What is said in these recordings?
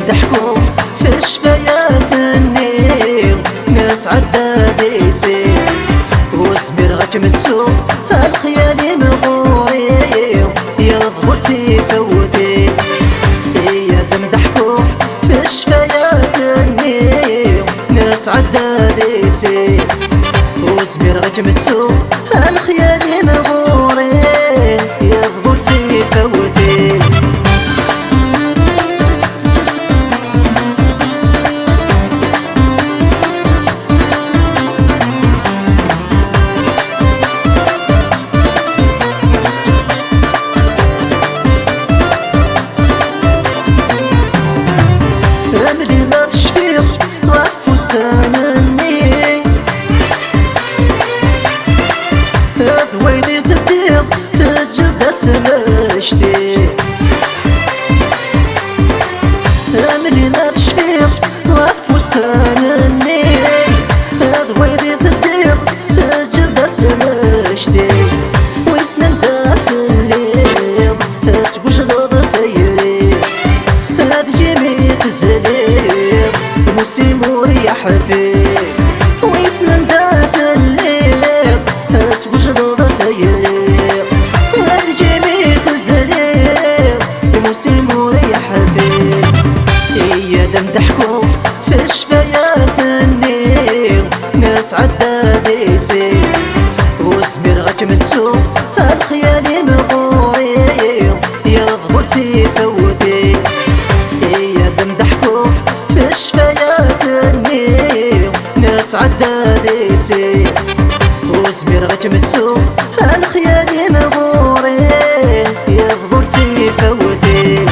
ضحكوا في الشفايات النيل، ناس عداد يسير وصبر غاك متسوق الخيال مغوري يفوتي فوتي. يا دم ضحكوا في الشفايات النيل، ناس عداد يسير وصبر غاك متسوق الخيال مغوري يفوتي فوتي. أملي ما تشفيق غفو سنني ذويني في الديق تجد سمشتي. أملي ما تشفيق غفو سنني ذويني في الديق تجد سمشتي. ويسنن داخل الليل تسقوش غض خيري هذي ميت الزليل موسم وريح فيه. ويسنن داخل الليل تسقوش غض خيري هذي ميت الزليل موسم وريح فيه. يا دم ضحكوا في الشفايات النيل، ناس عداد يسير وصبر غاك متسوق الخيال مغوري يفوتي فوتي. يا دم ضحكوا في الشفايات النيل، ناس عداد يسير وصبر غاك متسوق الخيال مغوري يفوتي فوتي.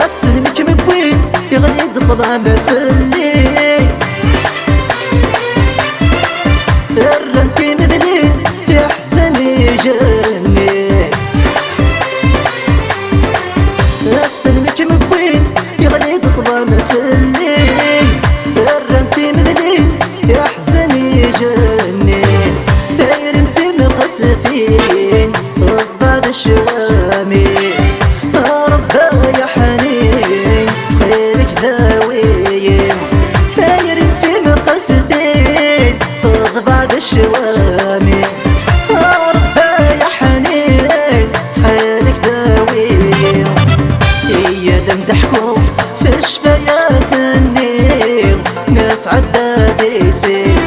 أسلمك من وين يغلي الظلام في الليل، الرنتي مثلي يحزن يجني. أسلمك من وين يغلي الظلام في الليل، الرنتي مثلي يحزن يجني. داير انت مقصدين بعد الشوامي ربا يا حنين تخيلك ذاويين. ثاير انت مقصدين فض بعد الشوامي ربا يا حنين تخيلك ذاويين. يا دم ضحكوا في الشفايات النيل، ناس عداد يسير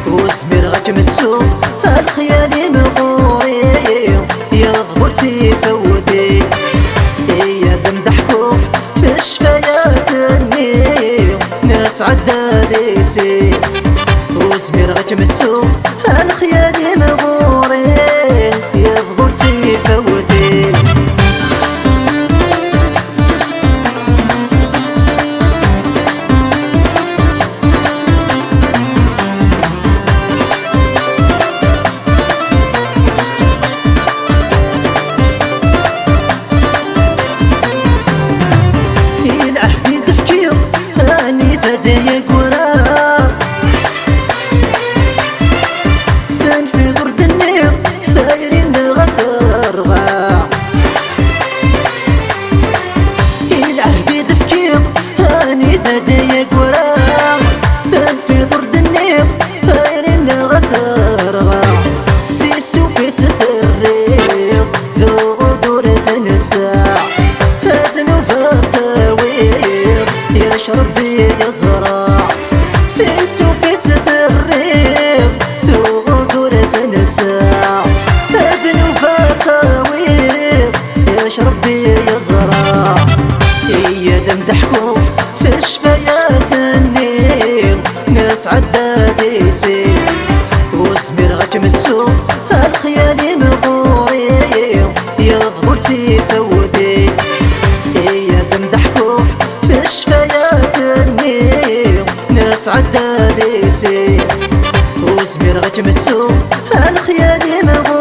وصبر غاك متسوق الخيال مغوري يفوتي فوتي. يا دم ضحكوا في الشفايات النيل، ناس عداد يسير وصبر غاك متسوق الخيال مغوري يفوتي فوتي. العهد تفكير هاني ثدي قرار كان في برد النيل ثايرين غثر غاع. العهد تفكير هاني ثدي قرار كان في برد النيل ثايرين غثر غاع. سيسو في تثريب ذو غدور تنساع هذا فتاوير يشرب يزرع. سيسو في تثريب ذو غدور تنساع هذا فتاوير يشرب يزرع. يا دم ضحكوا في ناس عداد يسير وزمير غاك متسوق الخيال مغوري يفضل تيفودي هي تمدحكو في الشفايات النير ناس عداد يسير وزمير غاك متسوق الخيال مغوري